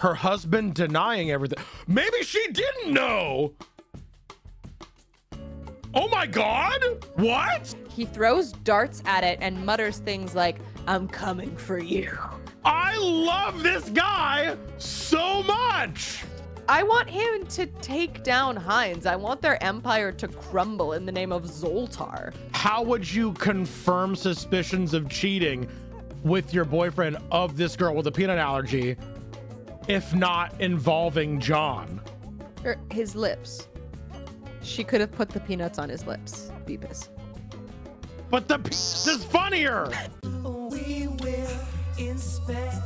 her husband denying everything. Maybe she didn't know. Oh my God, what? He throws darts at it and mutters things like, "I'm coming for you." I love this guy so much. I want him to take down Heinz. I want their empire to crumble in the name of Zoltar. How would you confirm suspicions of cheating with your boyfriend of this girl with a peanut allergy if not involving John? Or his lips. She could have put the peanuts on his lips, Beepus. But the piece is funnier. We will inspect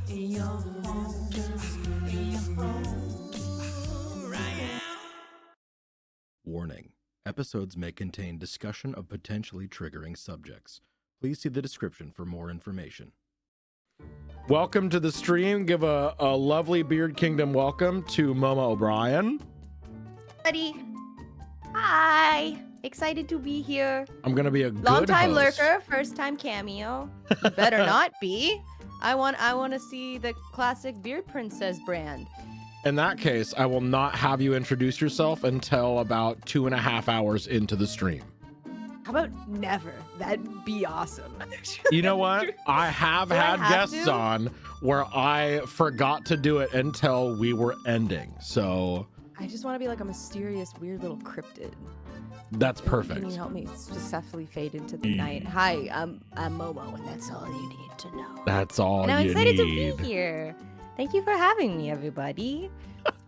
your home. Warning. Episodes may contain discussion of potentially triggering subjects. Please see the description for more information. Welcome to the stream. Give a lovely Beard Kingdom welcome to Momo O'Brien. Buddy. Hi. Excited to be here. I'm going to be a good Long time host. lurker, first time cameo. You better not be. I want to see the classic Beard Princess brand. In that case, I will not have you introduce yourself until about 2.5 hours into the stream. How about never? That'd be awesome. You know what? I have Do I had have guests to? on where I forgot to do it until we were ending. So I just want to be like a mysterious, weird little cryptid. that's Can perfect. you help me successfully fade into the night? Hi, I'm Momo, and that's all you need to know. That's all And I'm you excited need. to be here. Thank you for having me, everybody.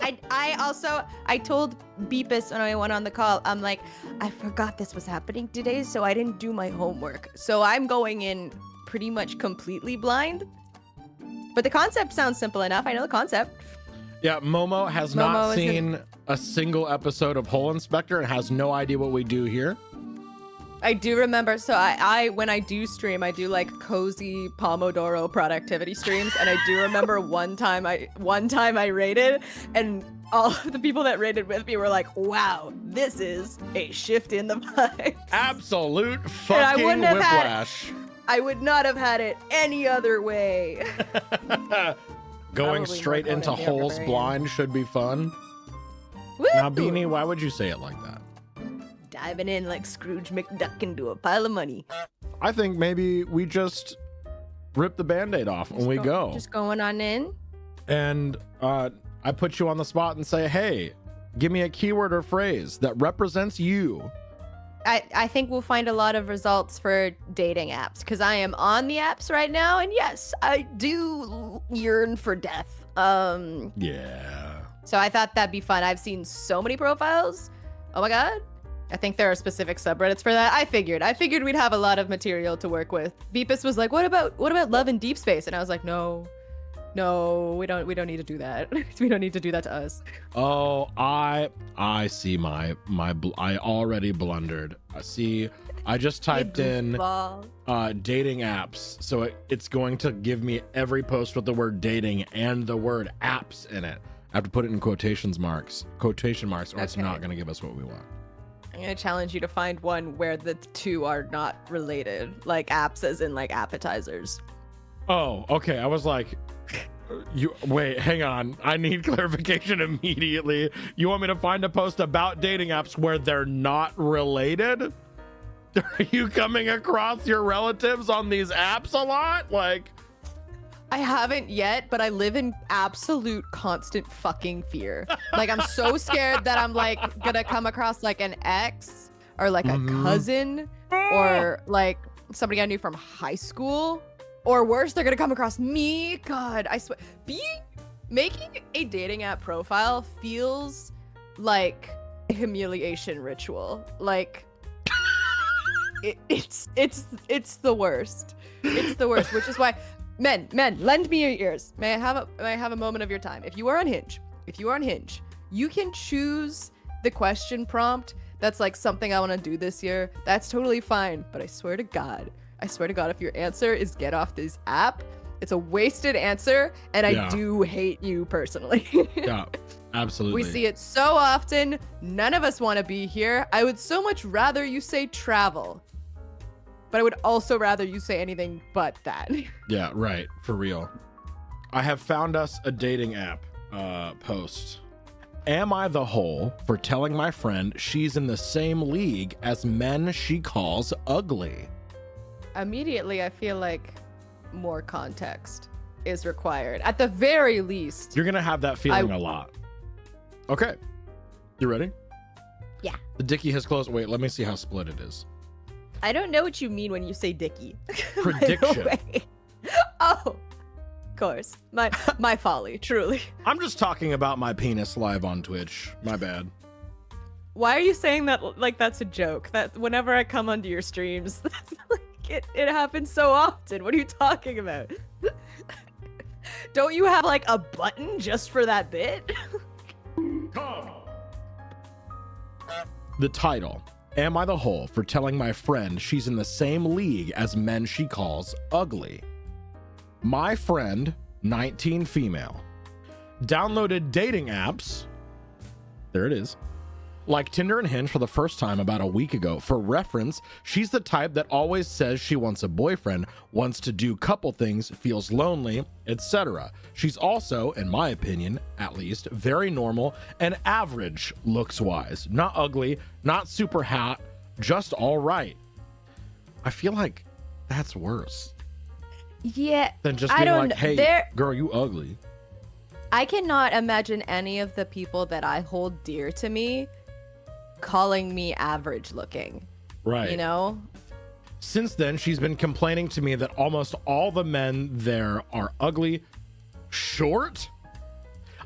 I told Beepus when I went on the call, I'm like, I forgot this was happening today, so I didn't do my homework. So I'm going in pretty much completely blind. But the concept sounds simple enough. I know the concept. Yeah, Momo has Momo not is seen a single episode of Hole Inspector and has no idea what we do here. I do remember. So I when I do stream, I do like cozy Pomodoro productivity streams, and I do remember one time I rated, and all of the people that rated with me were like, "Wow, this is a shift in the vibe." Absolute I fucking wouldn't have had- whiplash. I would not have had it any other way. Going Probably straight more into Conan the Holes Barbarian. Blind should be fun. Woo! Now, Beanie, why would you say it like that? Diving in like Scrooge McDuck into a pile of money. I think maybe we just rip the Band-Aid off when we go. Just going on in. And I put you on the spot and say, hey, give me a keyword or phrase that represents you. I think we'll find a lot of results for dating apps because I am on the apps right now, and yes, I do yearn for death. Yeah. So I thought that'd be fun. I've seen so many profiles. Oh my god. I think there are specific subreddits for that. I figured we'd have a lot of material to work with. Beepus was like, "What about love in deep space?" And I was like, "No, we don't need to do that. We don't need to do that to us." Oh, I see I already blundered. I just typed in Goofball. dating apps, so it's going to give me every post with the word dating and the word apps in it. I have to put it in quotation marks, or it's Okay. not going to give us what we want. I'm gonna challenge you to find one where the two are not related, like apps as in like appetizers. Oh, okay. I was like, wait, hang on. I need clarification immediately. You want me to find a post about dating apps where they're not related? Are you coming across your relatives on these apps a lot? Like, I haven't yet, but I live in absolute constant fucking fear. Like, I'm so scared that I'm like gonna come across like an ex or like a cousin or like somebody I knew from high school, or worse, they're gonna come across me. God, I swear, making a dating app profile feels like a humiliation ritual. Like, it's the worst. It's the worst, which is why. Men, lend me your ears. May I have a moment of your time? If you are on Hinge, you can choose the question prompt that's like something I want to do this year. That's totally fine. But I swear to God, if your answer is get off this app, it's a wasted answer, and I do hate you personally. yeah, absolutely. We see it so often. None of us want to be here. I would so much rather you say travel. But I would also rather you say anything but that. Yeah, right. For real. I have found us a dating app post. Am I the hole for telling my friend she's in the same league as men she calls ugly? Immediately, I feel like more context is required. At the very least. You're gonna have that feeling a lot. Okay. You ready? Yeah. The Dickie has closed. Wait, let me see how split it is. I don't know what you mean when you say Dickie. Prediction. Oh, of course. My folly, truly. I'm just talking about my penis live on Twitch. My bad. Why are you saying that like that's a joke? That whenever I come onto your streams, that's like it happens so often. What are you talking about? Don't you have like a button just for that bit? Come. The title. Am I the hole for telling my friend she's in the same league as men she calls ugly? My friend, 19 female, downloaded dating apps. There it is. Like Tinder and Hinge for the first time about a week ago. For reference, she's the type that always says she wants a boyfriend, wants to do couple things, feels lonely, etc. She's also, in my opinion, at least, very normal and average looks-wise. Not ugly, not super hot, just all right. I feel like that's worse Yeah. than just being like, hey, girl, you ugly. I cannot imagine any of the people that I hold dear to me calling me average looking. Right. You know? Since then, she's been complaining to me that almost all the men there are ugly, short.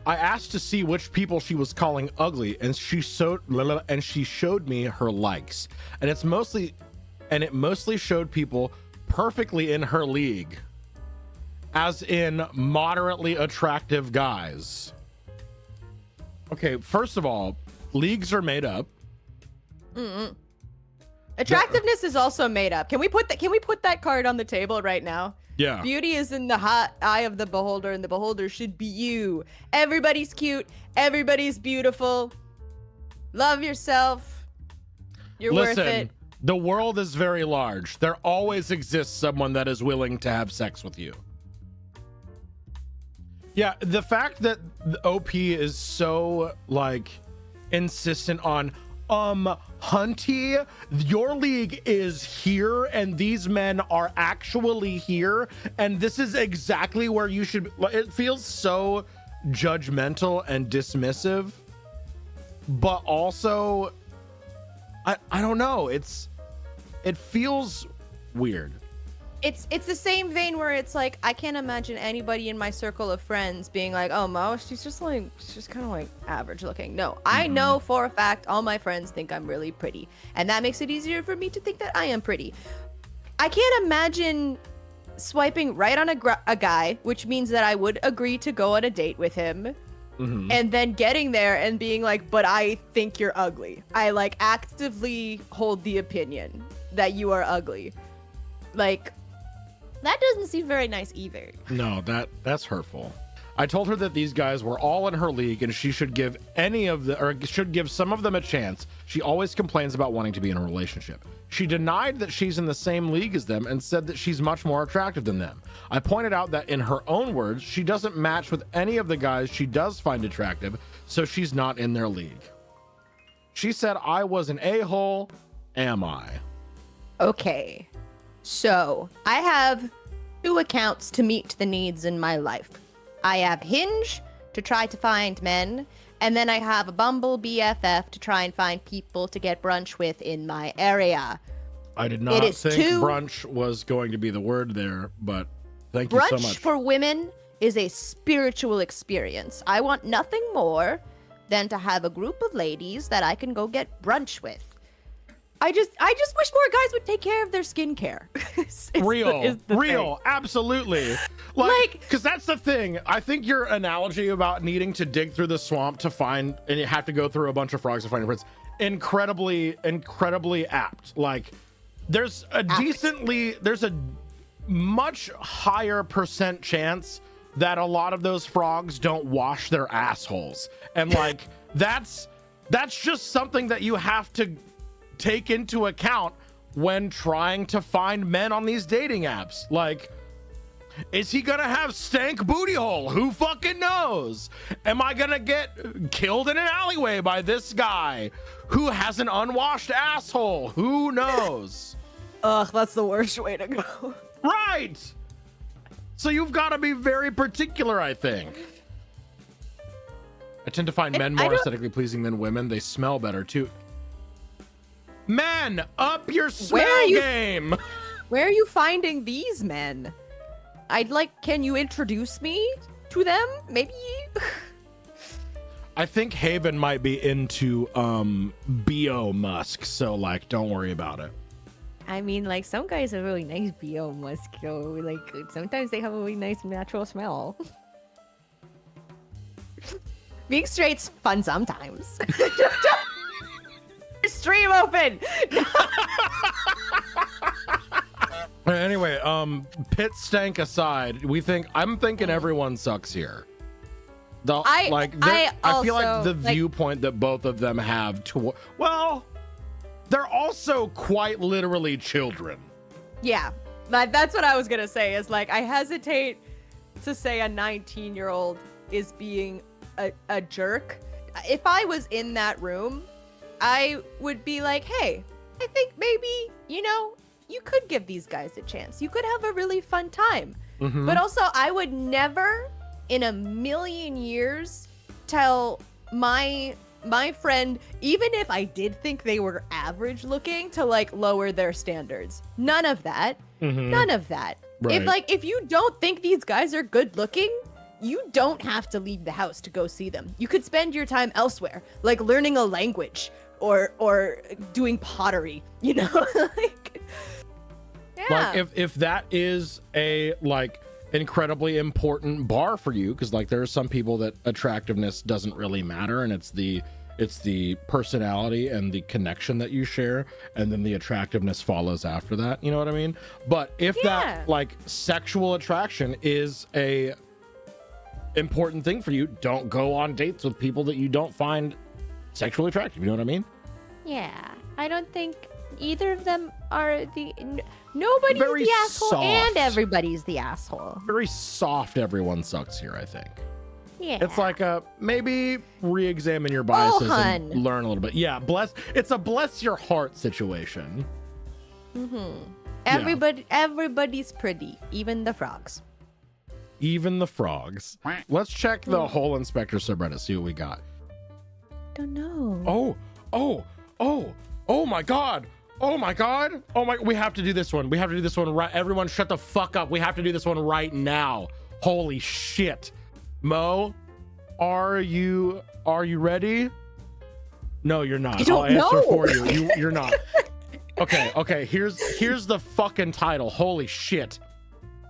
I asked to see which people she was calling ugly, and she showed me her likes. And it mostly showed people perfectly in her league, as in moderately attractive guys. Okay, first of all, leagues are made up. Mm-mm. Attractiveness is also made up. Can we put that card on the table right now? Yeah. Beauty is in the hot eye of the beholder, and the beholder should be you. Everybody's cute. Everybody's beautiful. Love yourself. You're worth it. The world is very large. There always exists someone that is willing to have sex with you. Yeah, the fact that the OP is so like insistent on Hunty, your league is here and these men are actually here and this is exactly where you should. It feels so judgmental and dismissive, but also I don't know, it feels weird. It's the same vein where it's like, I can't imagine anybody in my circle of friends being like, oh, Mo, she's just kind of like average looking. No, I know for a fact all my friends think I'm really pretty, and that makes it easier for me to think that I am pretty. I can't imagine swiping right on a guy, which means that I would agree to go on a date with him, and then getting there and being like, but I think you're ugly. I like actively hold the opinion that you are ugly. Like, that doesn't seem very nice either. No, that's hurtful. I told her that these guys were all in her league and she should give should give some of them a chance. She always complains about wanting to be in a relationship. She denied that she's in the same league as them and said that she's much more attractive than them. I pointed out that in her own words, she doesn't match with any of the guys she does find attractive, so she's not in their league. She said I was an a-hole. Am I? Okay. So, I have 2 accounts to meet the needs in my life. I have Hinge to try to find men, and then I have a Bumble BFF to try and find people to get brunch with in my area. I did not think brunch was going to be the word there, but thank you so much. Brunch for women is a spiritual experience. I want nothing more than to have a group of ladies that I can go get brunch with. I just wish more guys would take care of their skincare. Real, absolutely. Like, because that's the thing. I think your analogy about needing to dig through the swamp to find, and you have to go through a bunch of frogs to find your prince, incredibly apt. Like, there's a much higher percent chance that a lot of those frogs don't wash their assholes, and like that's just something that you have to take into account when trying to find men on these dating apps. Like, Is he gonna have stank booty hole? Who fucking knows? Am I gonna get killed in an alleyway by this guy who has an unwashed asshole? Who knows? Ugh, that's the worst way to go. Right. So you've got to be very particular, I think. I tend to find men more aesthetically pleasing than women. They smell better too. Men, up your smell game. Where are you finding these men? Can you introduce me to them? Maybe. I think Haven might be into BO Musk, so like don't worry about it. I mean, like, some guys have really nice BO musco. Like, sometimes they have a really nice natural smell. Being straight's fun sometimes. Stream open. Anyway, pit stank aside, I'm thinking everyone sucks here. I feel like the viewpoint that both of them have they're also quite literally children. Yeah, that's what I was gonna say. Is like I hesitate to say a 19-year-old is being a jerk. If I was in that room, I would be like, hey, I think maybe, you could give these guys a chance. You could have a really fun time. Mm-hmm. But also, I would never in a million years tell my friend, even if I did think they were average looking, to like lower their standards. None of that. Mm-hmm. None of that. Right. If you don't think these guys are good looking, you don't have to leave the house to go see them. You could spend your time elsewhere, like learning a language or doing pottery, like, yeah. Like if that is a like incredibly important bar for you, because like there are some people that attractiveness doesn't really matter, and it's the personality and the connection that you share, and then the attractiveness follows after that, you know what I mean? But if that like sexual attraction is a important thing for you, don't go on dates with people that you don't find sexually attractive, you know what I mean? Yeah, I don't think either of them are nobody's Very the asshole soft. and everybody's the asshole. Very soft everyone sucks here, I think. Yeah. It's like maybe re-examine your biases hun. and learn a little bit. Yeah, it's a bless your heart situation. Everybody's pretty, even the frogs. Even the frogs. Let's check the whole inspector subreddit, see what we got. Don't know. Oh my god. We have to do this one. Right. Everyone shut the fuck up. We have to do this one right now. Holy shit. Mo, are you ready? No, you're not. I'll answer for you. You're not. Okay. Here's the fucking title. Holy shit.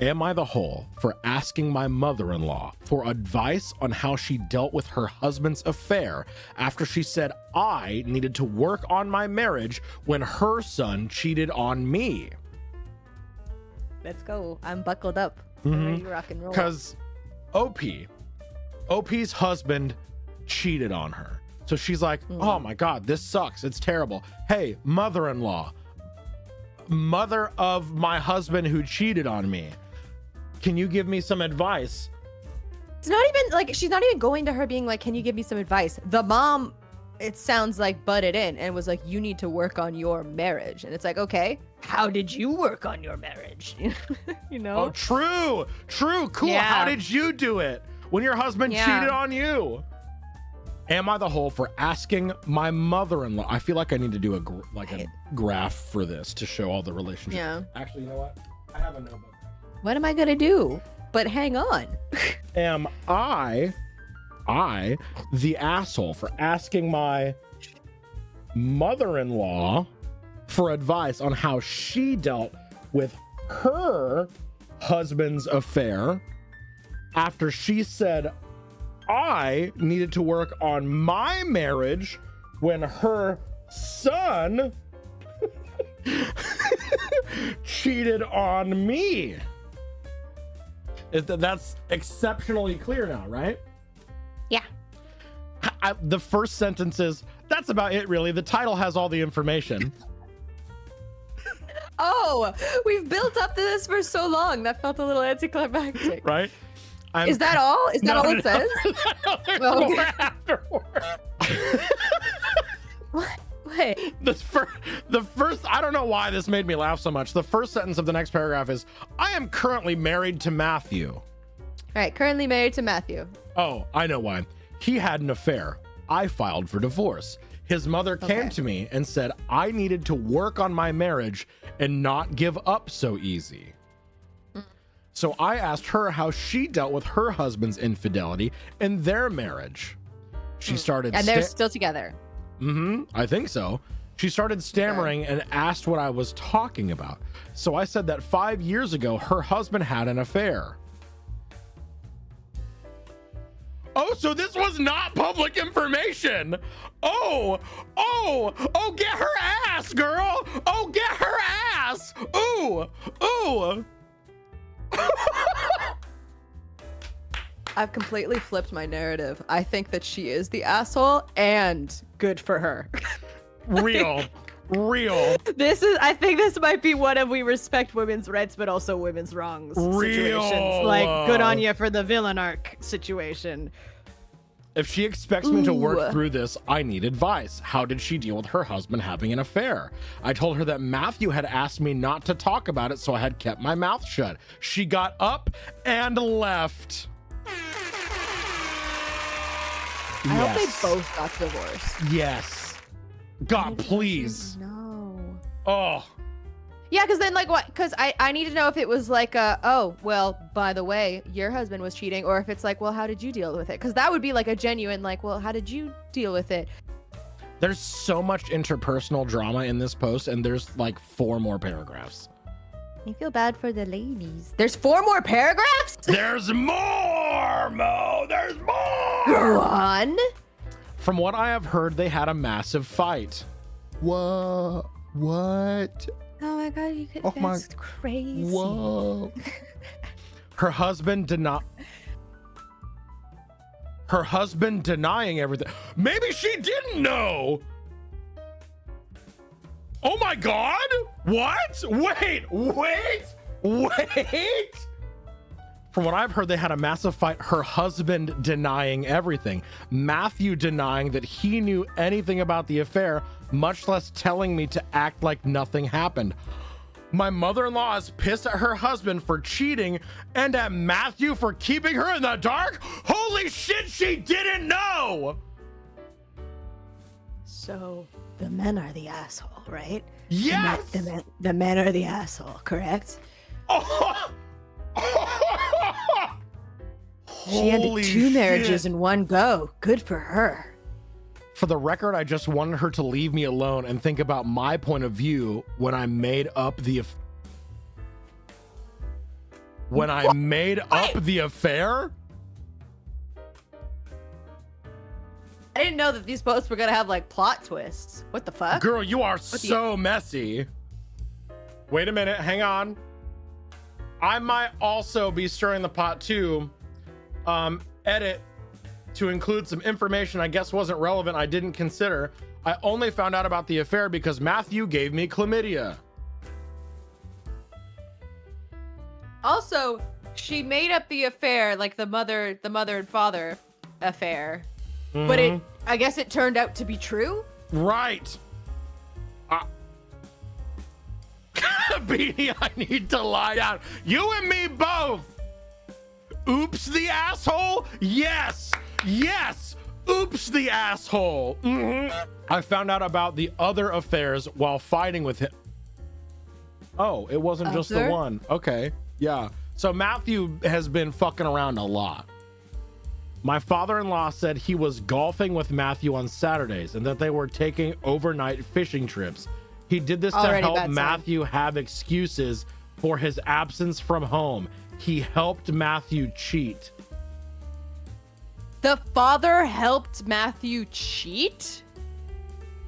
Am I the hole for asking my mother-in-law for advice on how she dealt with her husband's affair after she said I needed to work on my marriage when her son cheated on me? Let's go. I'm buckled up. I'm ready to rock and roll. Because OP's husband cheated on her. So she's like, oh my God, this sucks. It's terrible. Hey, mother-in-law, mother of my husband who cheated on me, can you give me some advice? It's not even like she's not even going to her being like, can you give me some advice? The mom, it sounds like, butted in and was like, you need to work on your marriage. And it's like, okay, how did you work on your marriage? You know? Oh, true, cool. Yeah. How did you do it when your husband cheated on you? Am I the hole for asking my mother-in-law? I feel like I need to do a graph for this to show all the relationships. Yeah. Actually, you know what? I have a notebook. What am I gonna do? But hang on. Am I the asshole for asking my mother-in-law for advice on how she dealt with her husband's affair after she said I needed to work on my marriage when her son cheated on me? That's exceptionally clear now, right? Yeah. The first sentence is, that's about it, really. The title has all the information. Oh, we've built up to this for so long. That felt a little anticlimactic. Right? Is that all? Is that all it says? No, there's Oh, more okay. afterward. What? Wait. The first, I don't know why this made me laugh so much. The first sentence of the next paragraph is, I am currently married to Matthew. All right, currently married to Matthew. Oh, I know why. He had an affair. I filed for divorce. His mother came to me and said I needed to work on my marriage and not give up so easy. So I asked her how she dealt with her husband's infidelity in their marriage. She started... And they're still together. I think so. She started stammering and asked what I was talking about. So I said that 5 years ago, her husband had an affair. Oh, so this was not public information. Oh, get her ass, girl. Oh, get her ass. Ooh. I've completely flipped my narrative. I think that she is the asshole, and good for her. Real. I think this might be one of we respect women's rights, but also women's wrongs situations. Like, good on you for the villain arc situation. If she expects me to work through this, I need advice. How did she deal with her husband having an affair? I told her that Matthew had asked me not to talk about it, so I had kept my mouth shut. She got up and left. I hope they both got divorced. Yes. God, please. No. Oh. Yeah, because then, like, what? Because I need to know if it was like oh, well, by the way, your husband was cheating, or if it's like, well, how did you deal with it? Because that would be like a genuine, like, well, how did you deal with it? There's so much interpersonal drama in this post, and there's like 4 more paragraphs. I feel bad for the ladies. There's 4 more paragraphs? There's more, Mo. There's more. Go on. From what I have heard, they had a massive fight. What? Oh my god, you could. That's crazy. Whoa. Her husband denying everything. Maybe she didn't know. Oh my god. What? Wait. From what I've heard, they had a massive fight. Her husband denying everything. Matthew denying that he knew anything about the affair, much less telling me to act like nothing happened. My mother-in-law is pissed at her husband for cheating and at Matthew for keeping her in the dark. Holy shit, she didn't know. So the men are the asshole, right? Yes. The men are the asshole, correct? She ended 2 marriages in one go. Good for her. For the record, I just wanted her to leave me alone and think about my point of view when I made up the affair. I didn't know that these posts were gonna have like plot twists. What the fuck? Girl, you are so messy. Wait a minute, hang on. I might also be stirring the pot too. Edit to include some information I guess wasn't relevant. I didn't consider. I only found out about the affair because Matthew gave me chlamydia. Also, she made up the affair, like the mother and father affair. But I guess it turned out to be true. Right. Beanie, I need to lie down. You and me both. Oops, the asshole. Yes. Oops, the asshole. I found out about the other affairs while fighting with him. Oh, it wasn't just the one. Okay. Yeah. So Matthew has been fucking around a lot. My father-in-law said he was golfing with Matthew on Saturdays and that they were taking overnight fishing trips. He did this to help Matthew have excuses for his absence from home. He helped Matthew cheat. The father helped Matthew cheat?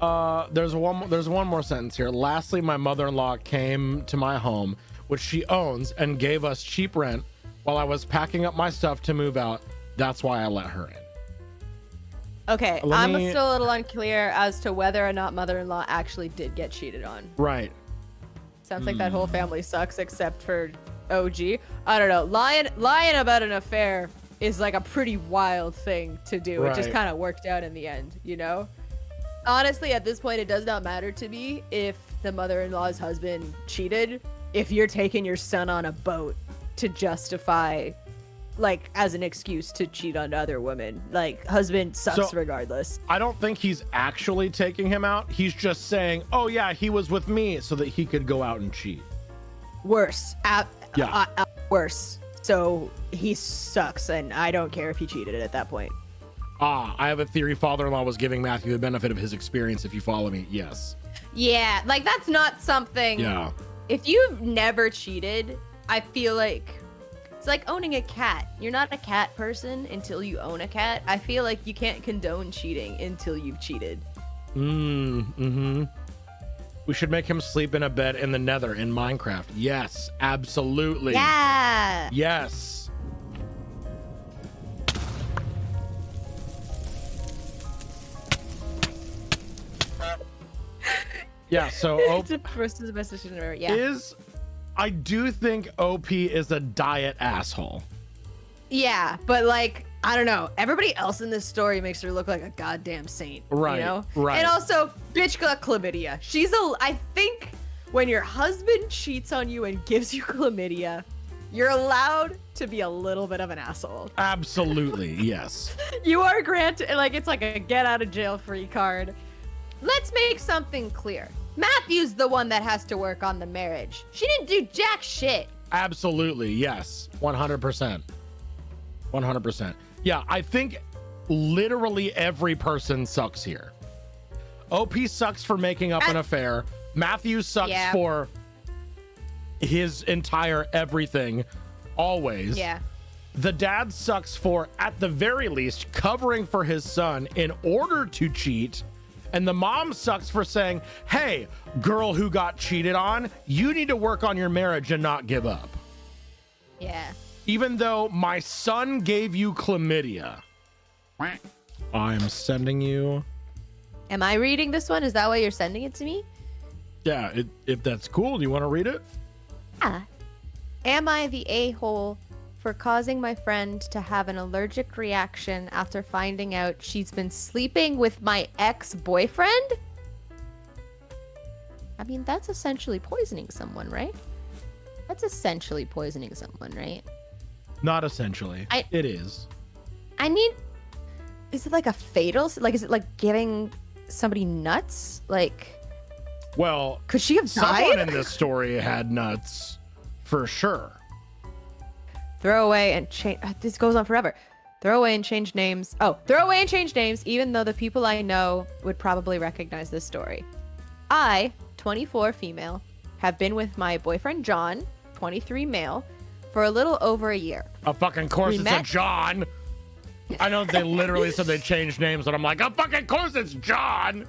There's one more sentence here. Lastly, my mother-in-law came to my home, which she owns, and gave us cheap rent while I was packing up my stuff to move out. That's why I let her in. Okay, I'm still a little unclear as to whether or not mother-in-law actually did get cheated on. Right. Sounds like that whole family sucks except for OG. I don't know. Lying about an affair is like a pretty wild thing to do. It just Right. kind of worked out in the end, you know? Honestly, at this point, it does not matter to me if the mother-in-law's husband cheated, if you're taking your son on a boat to justify, like, as an excuse to cheat on other women. Like, husband sucks So- regardless. I don't think he's actually taking him out. He's just saying, oh yeah, he was with me so that he could go out and cheat. Worse. Yeah. Worse. So he sucks, and I don't care if he cheated at that point. I have a theory father-in-law was giving Matthew the benefit of his experience, if you follow me. Yes. Yeah, like, that's not something... Yeah. If you've never cheated, I feel like it's like owning a cat. You're not a cat person until you own a cat. I feel like you can't condone cheating until you've cheated. Mm-hmm. We should make him sleep in a bed in the nether in Minecraft. Yes, absolutely. Yeah. Yes. Yeah, so It's the first is the best decision ever. Yeah. I do think OP is a diet asshole. Yeah, but like, I don't know. Everybody else in this story makes her look like a goddamn saint. Right, You know? right. And also, bitch got chlamydia. I think when your husband cheats on you and gives you chlamydia, you're allowed to be a little bit of an asshole. Absolutely, yes. You are granted, like, it's like a get out of jail free card. Let's make something clear. Matthew's the one that has to work on the marriage. She didn't do jack shit. Absolutely, yes. 100%. 100%. Yeah, I think literally every person sucks here. OP sucks for making up an affair. Matthew sucks Yeah. for his entire everything, always. Yeah. The dad sucks for, at the very least, covering for his son in order to cheat. And the mom sucks for saying, hey, girl who got cheated on, you need to work on your marriage and not give up. Yeah. Even though my son gave you chlamydia. I'm sending you. Am I reading this one? Is that why you're sending it to me? Yeah, if that's cool, do you want to read it? Yeah. Am I the a-hole for causing my friend to have an allergic reaction after finding out she's been sleeping with my ex-boyfriend? I mean, that's essentially poisoning someone, right? That's essentially poisoning someone, right? Not essentially. I- It is. I need... Is it like a fatal... Like, is it like giving somebody nuts? Like... Well, Could she have someone died? in this story had nuts, for sure. Throw away and change. This goes on forever. Throw away and change names. Oh, throw away and change names, even though the people I know would probably recognize this story. I, 24 female, have been with my boyfriend John, 23 male, for a little over a year. A fucking course We it's met- a John. I know they literally said they changed names, but I'm like, a fucking course it's John.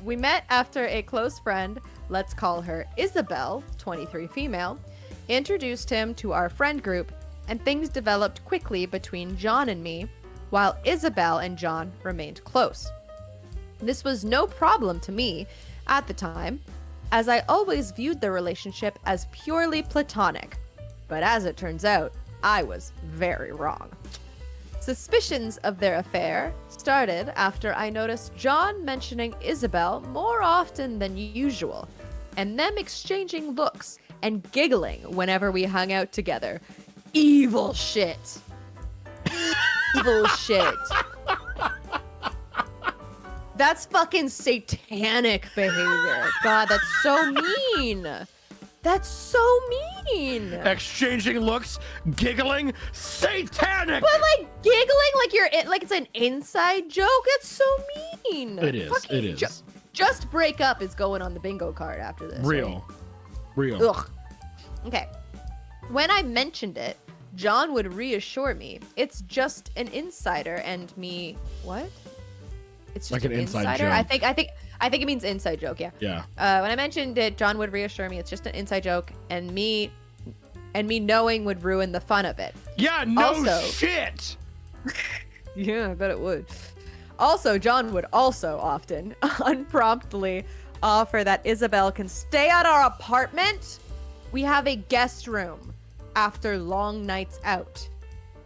We met after a close friend, let's call her Isabel, 23 female, introduced him to our friend group, and things developed quickly between John and me, while Isabel and John remained close. This was no problem to me at the time, as I always viewed the relationship as purely platonic. But as it turns out, I was very wrong. Suspicions of their affair started after I noticed John mentioning Isabel more often than usual, and them exchanging looks and giggling whenever we hung out together. Evil shit. Evil shit. That's fucking satanic behavior. God, that's so mean. That's so mean. Exchanging looks, giggling, satanic. But like giggling like like it's an inside joke. That's so mean. It is. Fucking It is. just break up is going on the bingo card after this. Real. Real. Right? Ugh. Okay. When I mentioned it, John would reassure me it's just an insider and me. What? It's just Like an inside joke. I think it means inside joke. Yeah. Yeah. When I mentioned it, John would reassure me it's just an inside joke, and me knowing would ruin the fun of it. Yeah, no Also- shit. Yeah, I bet it would. Also, John would also often, unpromptly, offer that Isabel can stay at our apartment. We have a guest room after long nights out.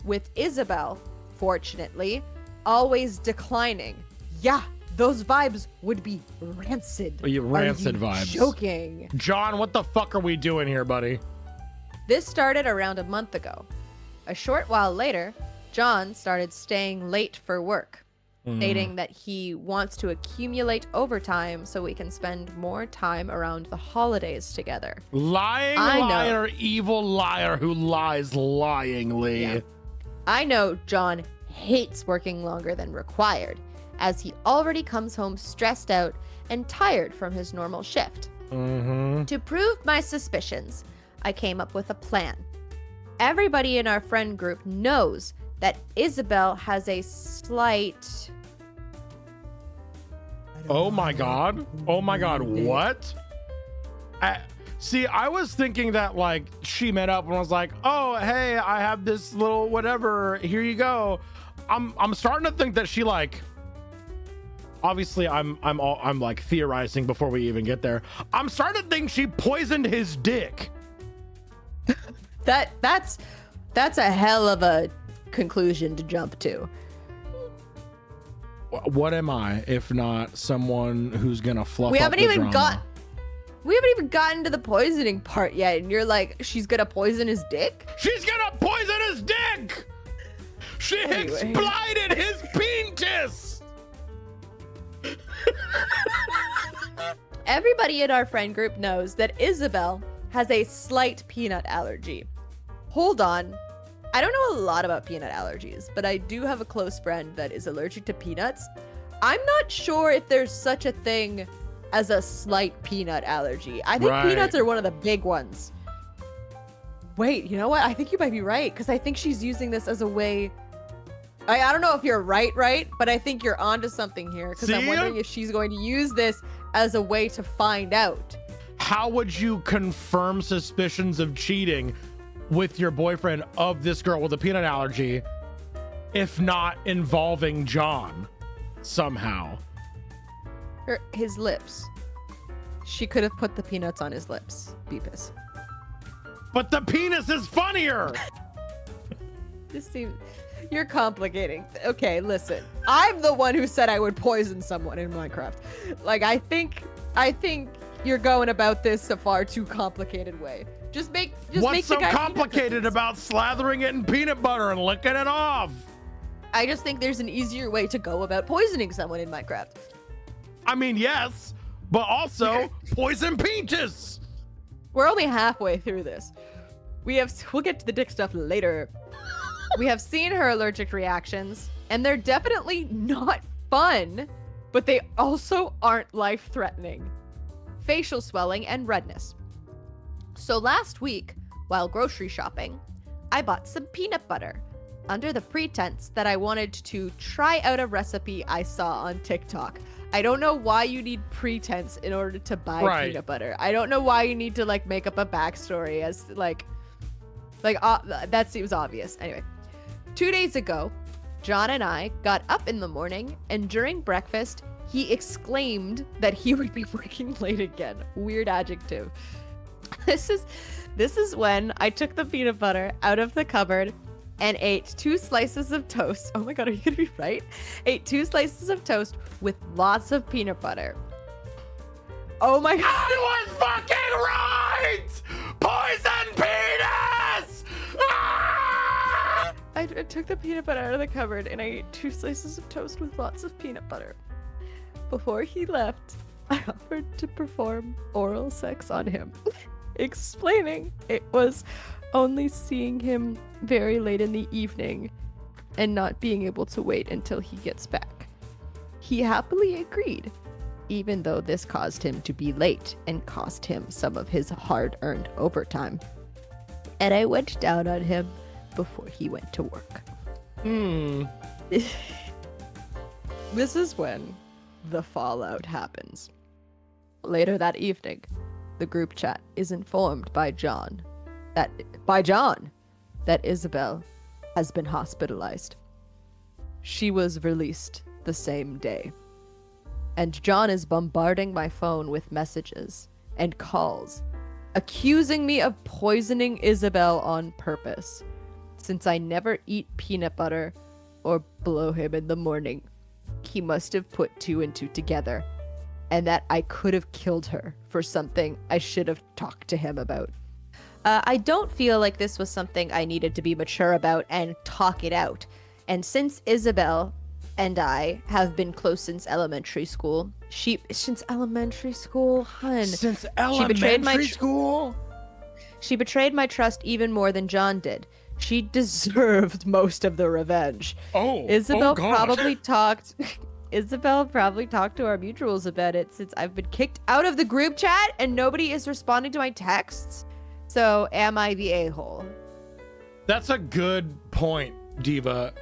With Isabel, fortunately, always declining. Yeah, those vibes would be rancid. Rancid Are you vibes. joking? John, what the fuck are we doing here, buddy? This started around a month ago. A short while later, John started staying late for work, stating that he wants to accumulate overtime so we can spend more time around the holidays together. Lying I know. liar, evil liar who lies lyingly. Yeah. I know John hates working longer than required, as he already comes home stressed out and tired from his normal shift. To prove my suspicions, I came up with a plan. Everybody in our friend group knows that Isabel has a slight... Oh my god. Oh my god. What? See, I was thinking that like she met up and was like, "Oh, hey, I have this little whatever. Here you go." I'm starting to think that she like. Obviously, I'm like theorizing before we even get there. I'm starting to think she poisoned his dick. That's a hell of a conclusion to jump to. What am I if not someone who's gonna fluff We up haven't the even drama? gotten to the poisoning part yet, and you're like, she's gonna poison his dick? She's gonna poison his dick. She Anyway. exploded his penis. Everybody in our friend group knows that Isabel has a slight peanut allergy. Hold on. I don't know a lot about peanut allergies, but I do have a close friend that is allergic to peanuts. I'm not sure if there's such a thing as a slight peanut allergy. I think Right. peanuts are one of the big ones. Wait, you know what? I think you might be right, because I think she's using this as a way... I don't know if you're right, but I think you're onto something here, because I'm See? wondering if she's going to use this as a way to find out. How would you confirm suspicions of cheating with your boyfriend of this girl with a peanut allergy if not involving John somehow? His lips. She could have put the peanuts on his lips. Beepus. But the penis is funnier. This seems... You're complicating. Okay, listen. I'm the one who said I would poison someone in Minecraft. Like, I think you're going about this a far too complicated way. Just make What's the so guy complicated about slathering it in peanut butter and licking it off? I just think there's an easier way to go about poisoning someone in Minecraft. I mean, yes, but also poison peaches. We're only halfway through this. We'll get to the dick stuff later. We have seen her allergic reactions, and they're definitely not fun, but they also aren't life-threatening. Facial swelling and redness. So last week, while grocery shopping, I bought some peanut butter under the pretense that I wanted to try out a recipe I saw on TikTok. I don't know why you need pretense in order to buy peanut butter. I don't know why you need to like make up a backstory as that seems obvious. Anyway, 2 days ago, John and I got up in the morning, and during breakfast, he exclaimed that he would be working late again. Weird adjective. This is when I took the peanut butter out of the cupboard and ate 2 slices of toast. Oh my god, are you gonna be right? Ate 2 slices of toast with lots of peanut butter. Oh my god. I was fucking right! Poison penis! Ah! I took the peanut butter out of the cupboard and I ate 2 slices of toast with lots of peanut butter. Before he left, I offered to perform oral sex on him, explaining it was only seeing him very late in the evening and not being able to wait until he gets back. He happily agreed, even though this caused him to be late and cost him some of his hard-earned overtime. And I went down on him before he went to work. This is when the fallout happens. Later that evening, the group chat is informed by John that Isabel has been hospitalized. She was released the same day. and John is bombarding my phone with messages and calls, accusing me of poisoning Isabel on purpose, since I never eat peanut butter or blow him in the morning. He must have put 2 and 2 together, and that I could have killed her for something I should have talked to him about. I don't feel like this was something I needed to be mature about and talk it out. And since Isabel and I have been close since elementary school, since elementary school, hun. Since school? She betrayed my trust even more than John did. She deserved most of the revenge. Isabel probably talked to our mutuals about it, since I've been kicked out of the group chat and nobody is responding to my texts. So am I the a-hole? That's a good point, Diva.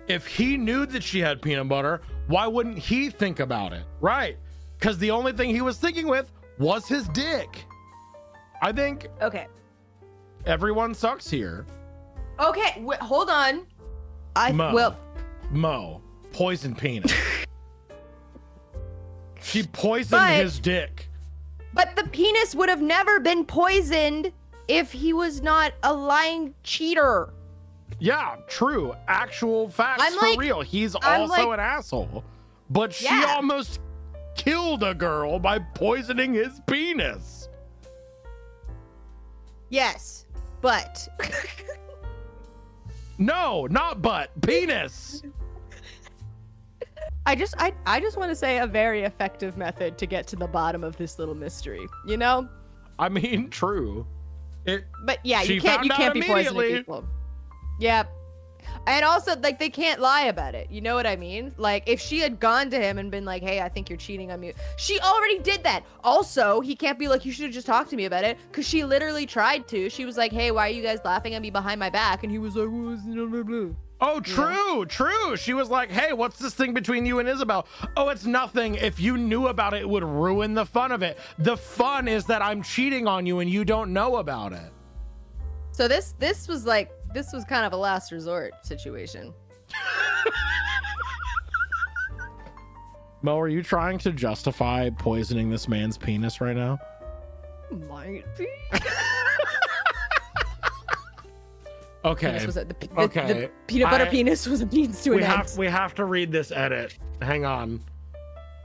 If he knew that she had peanut butter, why wouldn't he think about it? Right. Because the only thing he was thinking with was his dick. I think Okay. everyone sucks here. Okay, hold on. Mo, poison penis. She poisoned his dick. But the penis would have never been poisoned if he was not a lying cheater. Yeah, true. Actual facts for real. He's also an asshole. But she almost killed a girl by poisoning his penis. Yes, but... No, not butt. Penis. I just want to say a very effective method to get to the bottom of this little mystery, you know? I mean, true. But yeah, you can't be poisoning people. Yeah. And also, like, they can't lie about it. You know what I mean? Like, if she had gone to him and been like, hey, I think you're cheating on me. She already did that. Also, he can't be like, you should have just talked to me about it. Because she literally tried to. She was like, hey, why are you guys laughing at me behind my back? And he was like, blah, blah. Oh, true. She was like, hey, what's this thing between you and Isabel? Oh, it's nothing. If you knew about it, it would ruin the fun of it. The fun is that I'm cheating on you and you don't know about it. So this was kind of a last resort situation. Mo, are you trying to justify poisoning this man's penis right now? Might be. Okay. The peanut butter penis was a means to an end. We have to read this edit. Hang on.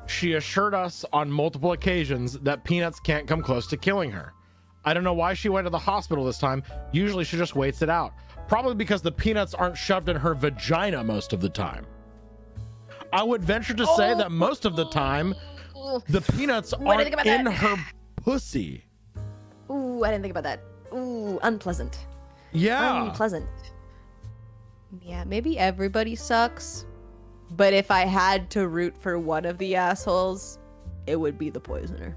She assured us on multiple occasions that peanuts can't come close to killing her. I don't know why she went to the hospital this time. Usually she just waits it out. Probably because the peanuts aren't shoved in her vagina most of the time. I would venture to say that most of the time, the peanuts aren't in her pussy. Ooh, I didn't think about that. Ooh, unpleasant. Yeah. Unpleasant. Yeah, maybe everybody sucks. But if I had to root for one of the assholes, it would be the poisoner.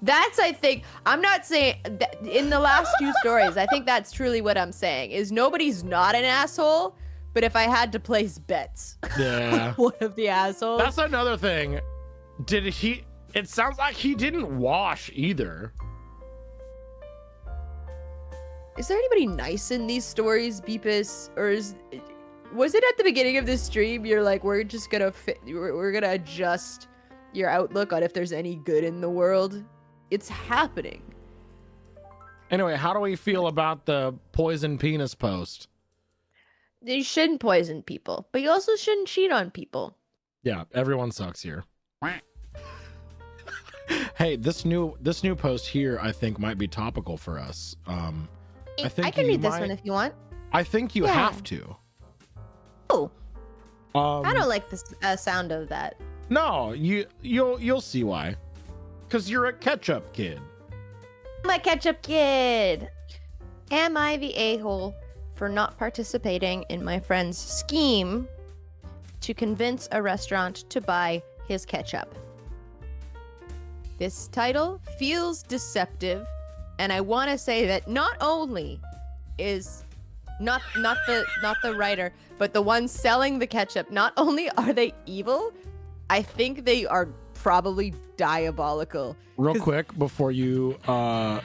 That's, I think, I'm not saying that in the last two stories, I think that's truly what I'm saying is nobody's not an asshole, but if I had to place bets, one of the assholes. That's another thing. It sounds like he didn't wash either. Is there anybody nice in these stories, Beepus? Or was it at the beginning of this stream, you're like, we're just gonna we're gonna adjust your outlook on if there's any good in the world? It's happening. Anyway, how do we feel about the poison penis post? You shouldn't poison people, but you also shouldn't cheat on people. Yeah, everyone sucks here. Hey, this new post here, I think, might be topical for us. I can read this one if you want. I think you have to. Oh, I don't like the sound of that. No, you'll see why. Because you're a Ketchup kid. I'm a Ketchup kid. Am I the a-hole for not participating in my friend's scheme to convince a restaurant to buy his ketchup? This title feels deceptive, and I want to say that not only is not the writer, but the one selling the ketchup, not only are they evil, I think they are probably diabolical. Real quick, before I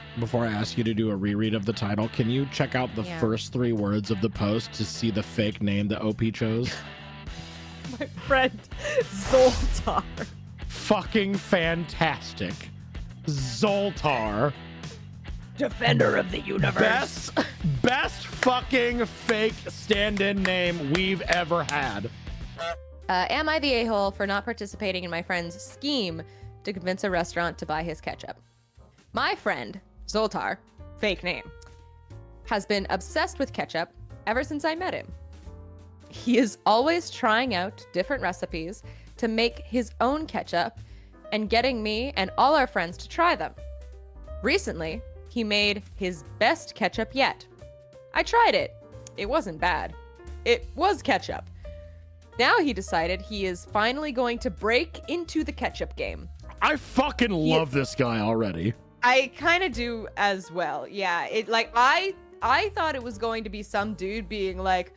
ask you to do a reread of the title, can you check out the first 3 words of the post to see the fake name that OP chose? my friend Zoltar. Fucking fantastic. Zoltar. Defender of the universe. Best fucking fake stand-in name we've ever had. Am I the a-hole for not participating in my friend's scheme to convince a restaurant to buy his ketchup? My friend, Zoltar, fake name, has been obsessed with ketchup ever since I met him. He is always trying out different recipes to make his own ketchup and getting me and all our friends to try them. Recently, he made his best ketchup yet. I tried it. It wasn't bad. It was ketchup. Now he decided he is finally going to break into the ketchup game. I fucking love this guy already. I kind of do as well. Yeah, it like I thought it was going to be some dude being like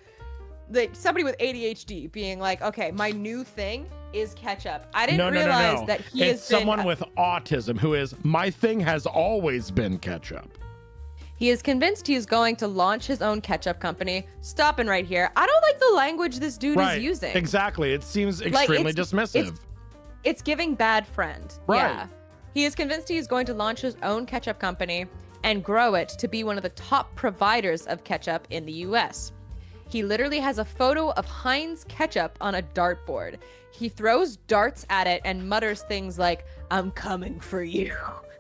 somebody with ADHD being like, okay, my new thing is ketchup. I didn't realize that he is someone with autism who is, my thing has always been ketchup. He is convinced he is going to launch his own ketchup company. Stopping right here. I don't like the language this dude is using. Exactly. It seems extremely dismissive. It's giving bad friend. Right. Yeah. He is convinced he is going to launch his own ketchup company and grow it to be one of the top providers of ketchup in the US. He literally has a photo of Heinz ketchup on a dartboard. He throws darts at it and mutters things like, "I'm coming for you."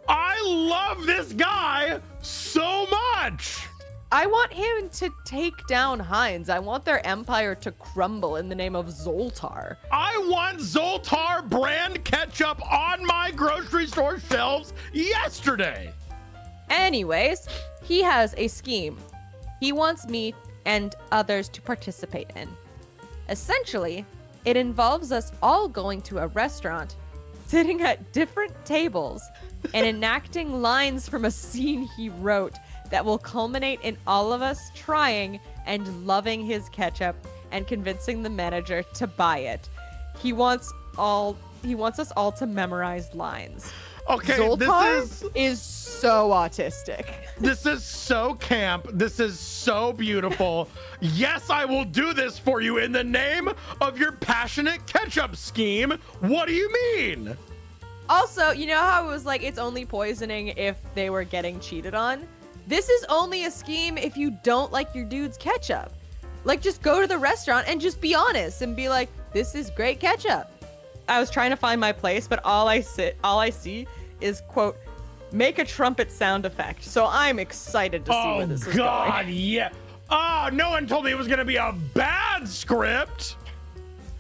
I love this guy so much. I want him to take down Heinz. I want their empire to crumble in the name of Zoltar. I want Zoltar brand ketchup on my grocery store shelves yesterday. Anyways, he has a scheme he wants me and others to participate in. Essentially, it involves us all going to a restaurant, sitting at different tables, and enacting lines from a scene he wrote that will culminate in all of us trying and loving his ketchup and convincing the manager to buy it. He wants us all to memorize lines. Okay, Zoltar is so autistic. This is so camp. This is so beautiful. Yes, I will do this for you in the name of your passionate ketchup scheme. What do you mean? Also, you know how it was like it's only poisoning if they were getting cheated on? This is only a scheme if you don't like your dude's ketchup. Like, just go to the restaurant and just be honest and be like, this is great ketchup. I was trying to find my place, but all I see is, quote, make a trumpet sound effect. So I'm excited to see where this is going. Oh, God, yeah. Oh, no one told me it was going to be a bad script.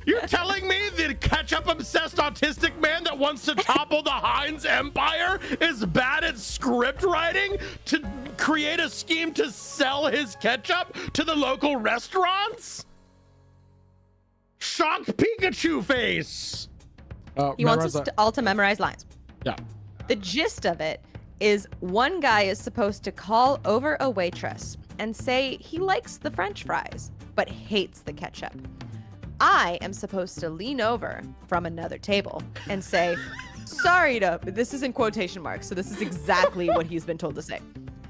You're telling me the ketchup-obsessed autistic man that wants to topple the Heinz empire is bad at script writing to create a scheme to sell his ketchup to the local restaurants? Shocked Pikachu face. He wants us all to memorize lines. Yeah. The gist of it is one guy is supposed to call over a waitress and say he likes the French fries, but hates the ketchup. I am supposed to lean over from another table and say, sorry to, this is in quotation marks, so this is exactly what he's been told to say.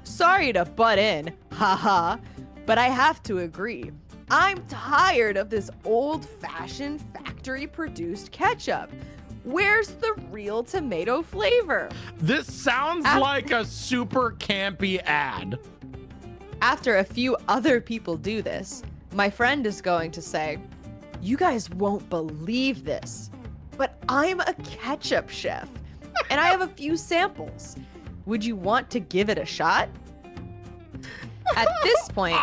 Sorry to butt in, haha, but I have to agree. I'm tired of this old-fashioned factory-produced ketchup. Where's the real tomato flavor? This sounds like a super campy ad. After a few other people do this, my friend is going to say, you guys won't believe this, but I'm a ketchup chef, and I have a few samples. Would you want to give it a shot? At this point...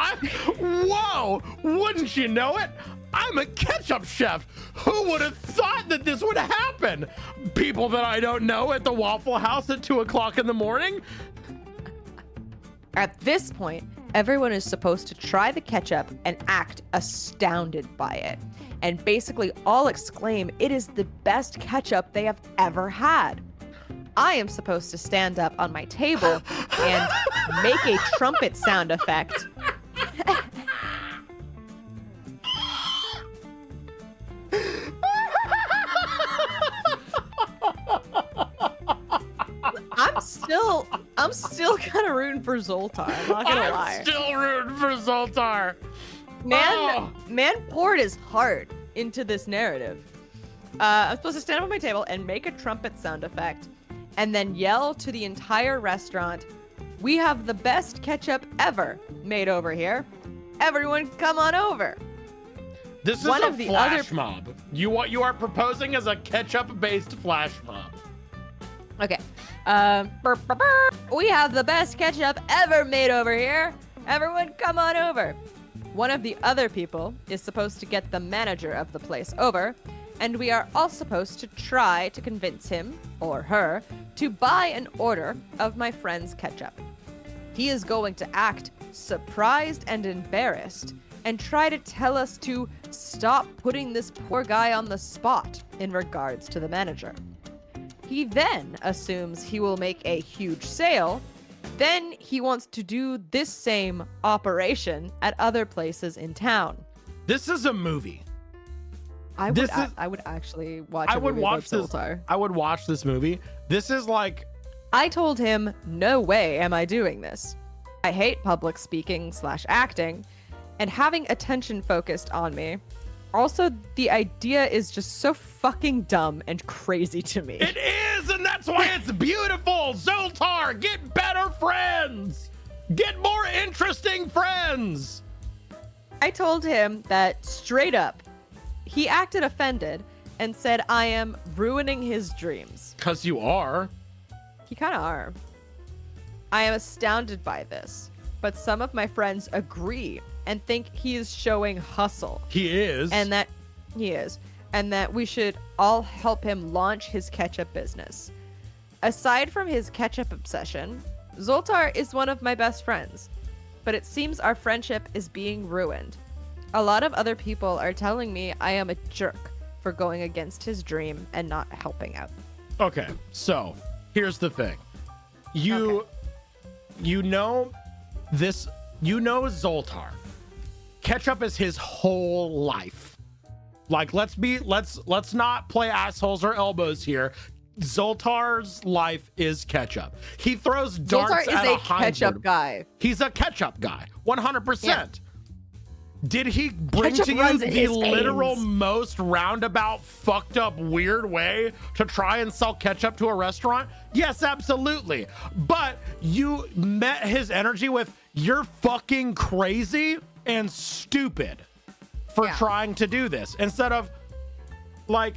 Whoa! Wouldn't you know it? I'm a ketchup chef. Who would have thought that this would happen? People that I don't know at the Waffle House at 2 o'clock in the morning? At this point, everyone is supposed to try the ketchup and act astounded by it, and basically all exclaim it is the best ketchup they have ever had. I am supposed to stand up on my table and make a trumpet sound effect. I'm still kind of rooting for Zoltar. I'm not gonna lie. I'm still rooting for Zoltar. Man poured his heart into this narrative. I'm supposed to stand up at my table and make a trumpet sound effect and then yell to the entire restaurant, "We have the best ketchup ever made over here. Everyone come on over." This is One a of the flash other- mob. What you are proposing is a ketchup-based flash mob. Okay. We have the best ketchup ever made over here. Everyone come on over. One of the other people is supposed to get the manager of the place over, and we are all supposed to try to convince him, or her, to buy an order of my friend's ketchup. He is going to act surprised and embarrassed and try to tell us to stop putting this poor guy on the spot in regards to the manager. He then assumes he will make a huge sale. Then he wants to do this same operation at other places in town. This is a movie. I This would, is- I would actually watch. I a would movie watch about this. Zoltar. I would watch this movie. This is like, I told him, no way am I doing this. I hate public speaking / acting, and having attention focused on me. Also, the idea is just so fucking dumb and crazy to me. it is, and that's why it's beautiful. Zoltar, get better friends. Get more interesting friends. I told him that straight up. He acted offended and said I am ruining his dreams. Cause you are. He kind of are. I am astounded by this, but some of my friends agree and think he is showing hustle. He is. And that he is. And that we should all help him launch his ketchup business. Aside from his ketchup obsession, Zoltar is one of my best friends, but it seems our friendship is being ruined. A lot of other people are telling me I am a jerk for going against his dream and not helping out. Okay, so here's the thing. You know this, you know Zoltar. Ketchup is his whole life. Like, let's not play assholes or elbows here. Zoltar's life is ketchup. He throws darts Zoltar is at a a ketchup hindward. guy. He's a ketchup guy, 100%. Yeah. Did he bring Ketchup to you runs in the his literal veins. most roundabout, fucked up, weird way to try and sell ketchup to a restaurant? Yes, absolutely. But you met his energy with, "You're fucking crazy and stupid for Yeah. trying to do this," instead of like,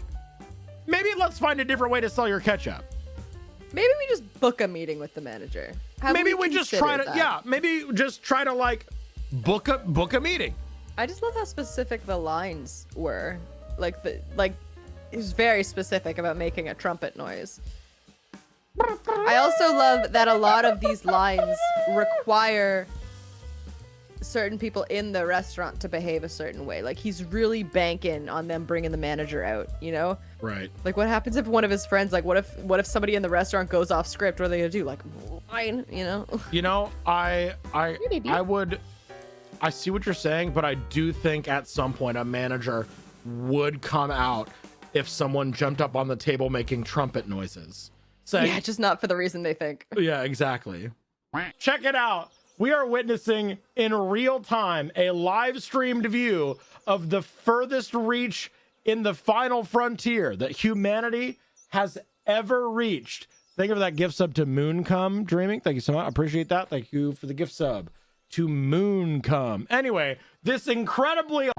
maybe let's find a different way to sell your ketchup. Maybe we just book a meeting with the manager. Have Maybe we just try to, considered that? yeah, maybe just try to like book a meeting. I just love how specific the lines were. Like he was very specific about making a trumpet noise. I also love that a lot of these lines require certain people in the restaurant to behave a certain way. Like he's really banking on them bringing the manager out, you know? Right. Like what happens if one of his friends, like what if somebody in the restaurant goes off script? What are they gonna do? Like, fine, you know? You know, I Maybe. I see what you're saying, but I do think at some point a manager would come out if someone jumped up on the table making trumpet noises. Saying, Yeah, just not for the reason they think. yeah, exactly. Check it out. We are witnessing in real time a live streamed view of the furthest reach in the final frontier that humanity has ever reached. Thank you for that gift sub to Mooncome Dreaming. Thank you so much. I appreciate that. Thank you for the gift sub to Mooncome. Anyway, this incredibly